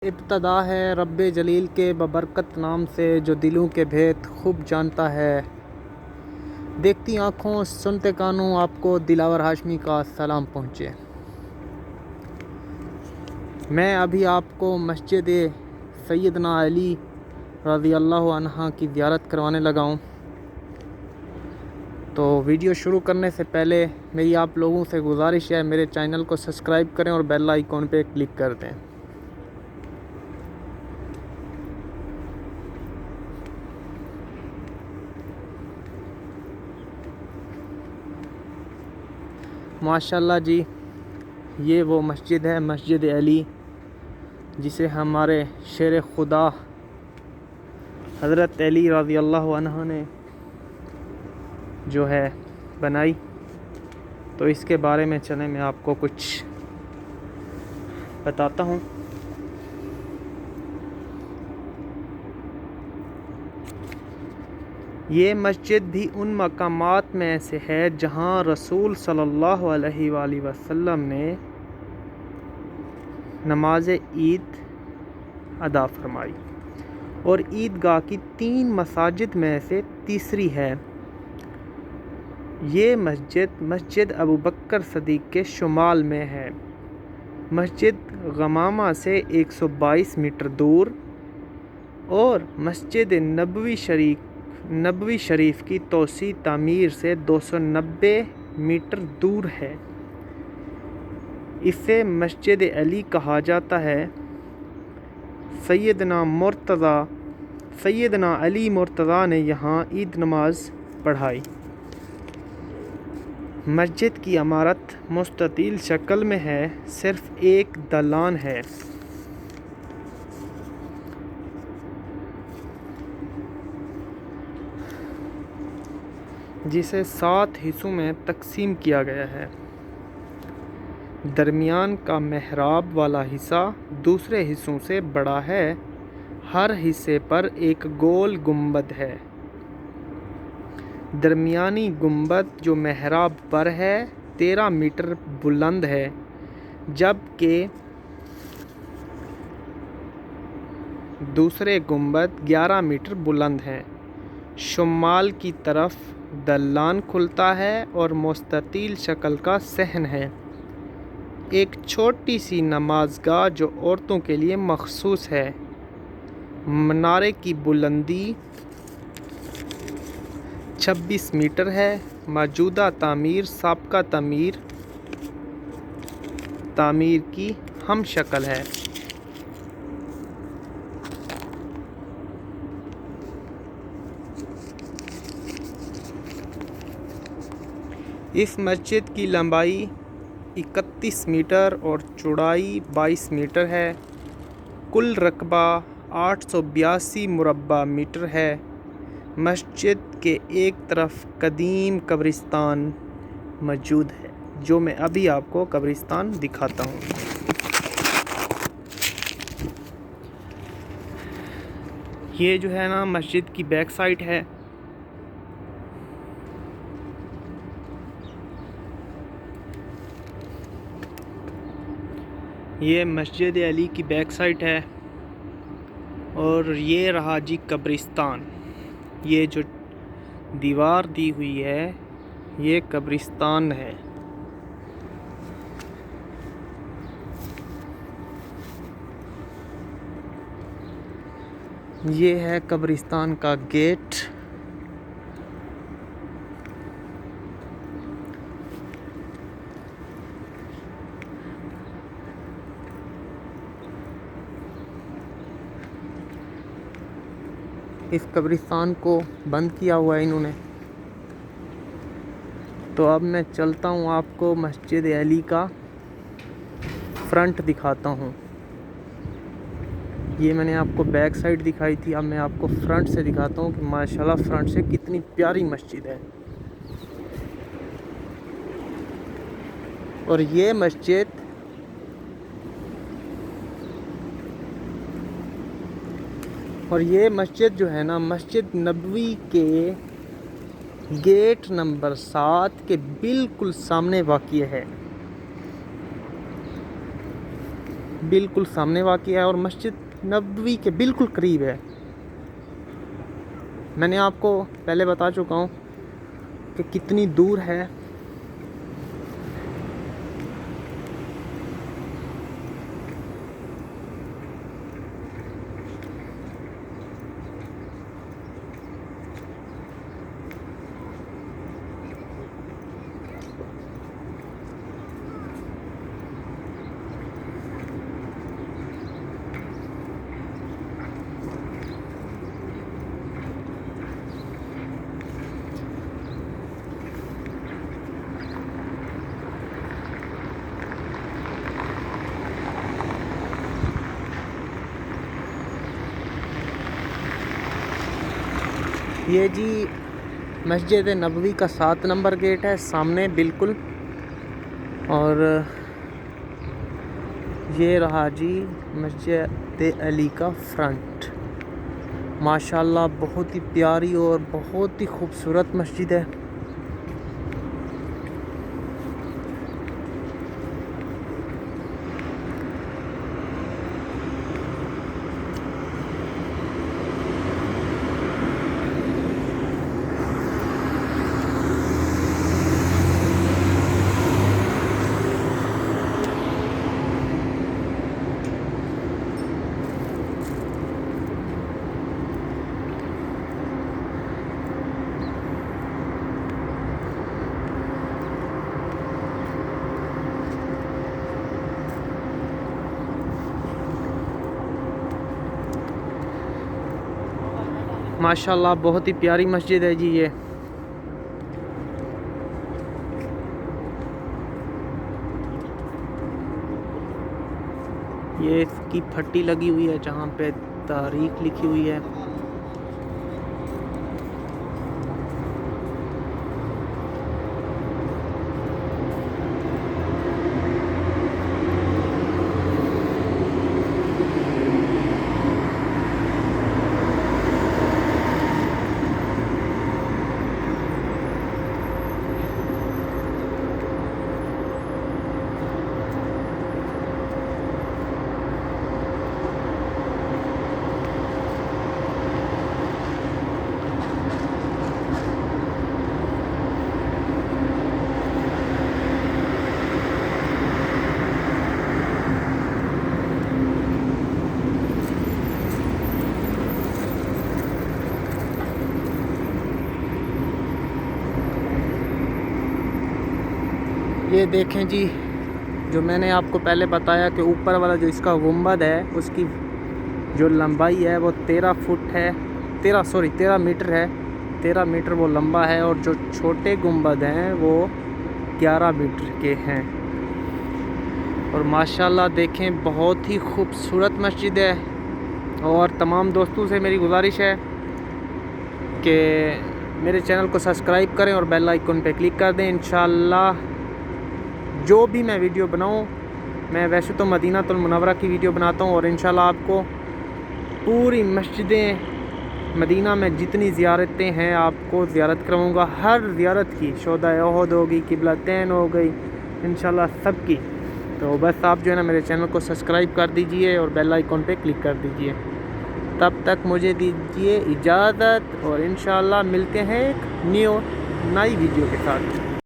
ابتدا ہے رب جلیل کے ببرکت نام سے جو دلوں کے بھید خوب جانتا ہے۔ دیکھتی آنکھوں سنتے کانوں آپ کو دلاور ہاشمی کا سلام پہنچے۔ میں ابھی آپ کو مسجد سیدنا علی رضی اللہ عنہ کی زیارت کروانے لگا ہوں۔ تو ویڈیو شروع کرنے سے پہلے میری آپ لوگوں سے گزارش ہے، میرے چینل کو سبسکرائب کریں اور بیل آئیکن پہ کلک کر دیں۔ ماشاءاللہ جی، یہ وہ مسجد ہے، مسجد علی، جسے ہمارے شیر خدا حضرت علی رضی اللہ عنہ نے جو ہے بنائی۔ تو اس کے بارے میں چلیں میں آپ کو کچھ بتاتا ہوں۔ یہ مسجد بھی ان مقامات میں سے ہے جہاں رسول صلی اللہ علیہ وآلہ وسلم نے نماز عید ادا فرمائی، اور عیدگاہ کی 3 مساجد میں سے تیسری ہے۔ یہ مسجد مسجد ابوبکر صدیق کے شمال میں ہے۔ مسجد غمامہ سے 122 میٹر دور اور مسجد نبوی شریف کی توسیع تعمیر سے 290 میٹر دور ہے۔ اسے مسجد علی کہا جاتا ہے۔ سیدنا علی مرتضیٰ نے یہاں عید نماز پڑھائی۔ مسجد کی عمارت مستطیل شکل میں ہے، صرف ایک دالان ہے۔ جسے 7 حصوں میں تقسیم کیا گیا ہے۔ درمیان کا محراب والا حصہ دوسرے حصوں سے بڑا ہے۔ ہر حصے پر ایک گول گنبد ہے۔ درمیانی گنبد جو محراب پر ہے 13 میٹر بلند ہے، جبکہ دوسرے گنبد 11 میٹر بلند ہے۔ شمال کی طرف دالان کھلتا ہے اور مستطیل شکل کا صحن ہے۔ ایک چھوٹی سی نماز گاہ جو عورتوں کے لیے مخصوص ہے۔ منارے کی بلندی 26 میٹر ہے۔ موجودہ تعمیر سابقہ تعمیر کی ہم شکل ہے۔ اس مسجد کی لمبائی 31 میٹر اور چوڑائی 22 میٹر ہے۔ کل رقبہ 882 مربع میٹر ہے۔ مسجد کے ایک طرف قدیم قبرستان موجود ہے، جو میں ابھی آپ کو قبرستان دکھاتا ہوں۔ یہ جو ہے نا مسجد کی بیک سائڈ ہے۔ یہ مسجد علی کی بیک سائٹ ہے، اور یہ رہا جی قبرستان۔ یہ جو دیوار دی ہوئی ہے یہ قبرستان ہے۔ یہ ہے قبرستان کا گیٹ۔ اس قبرستان کو بند کیا ہوا ہے انہوں نے۔ تو اب میں چلتا ہوں، آپ کو مسجد علی کا فرنٹ دکھاتا ہوں۔ یہ میں نے آپ کو بیک سائڈ دکھائی تھی، اب میں آپ کو فرنٹ سے دکھاتا ہوں کہ ماشاءاللہ فرنٹ سے کتنی پیاری مسجد ہے۔ اور یہ مسجد جو ہے نا، مسجد نبوی کے گیٹ نمبر 7 کے بالکل سامنے واقع ہے۔ بالکل سامنے واقع ہے اور مسجد نبوی کے بالکل قریب ہے. میں نے آپ کو پہلے بتا چکا ہوں کہ کتنی دور ہے. یہ جی مسجد نبوی کا 7 نمبر گیٹ ہے سامنے بالکل. اور یہ رہا جی مسجد علی کا فرنٹ. ماشاءاللہ بہت ہی پیاری اور بہت ہی خوبصورت مسجد ہے. ماشاءاللہ بہت ہی پیاری مسجد ہے جی. یہ اس کی پھٹی لگی ہوئی ہے جہاں پہ تاریخ لکھی ہوئی ہے. یہ دیکھیں جی جو میں نے آپ کو پہلے بتایا کہ اوپر والا جو اس کا گنبد ہے اس کی جو لمبائی ہے وہ 13 میٹر ہے. 13 میٹر وہ لمبا ہے اور جو چھوٹے گنبد ہیں وہ 11 میٹر کے ہیں. اور ماشاءاللہ دیکھیں بہت ہی خوبصورت مسجد ہے. اور تمام دوستوں سے میری گزارش ہے کہ میرے چینل کو سبسکرائب کریں اور بیل آئیکن پہ کلک کر دیں. انشاءاللہ جو بھی میں ویڈیو بناؤں، میں ویسے تو مدینہ المنورہ کی ویڈیو بناتا ہوں اور انشاءاللہ آپ کو پوری مسجدیں مدینہ میں جتنی زیارتیں ہیں آپ کو زیارت کراؤں گا. ہر زیارت کی شہدائے احد ہوگی، قبلتین ہو گئی، انشاءاللہ سب کی. تو بس آپ جو ہے نا میرے چینل کو سبسکرائب کر دیجئے اور بیل آئیکن پہ کلک کر دیجئے. تب تک مجھے دیجئے اجازت اور انشاءاللہ ملتے ہیں ایک نئی ویڈیو کے ساتھ.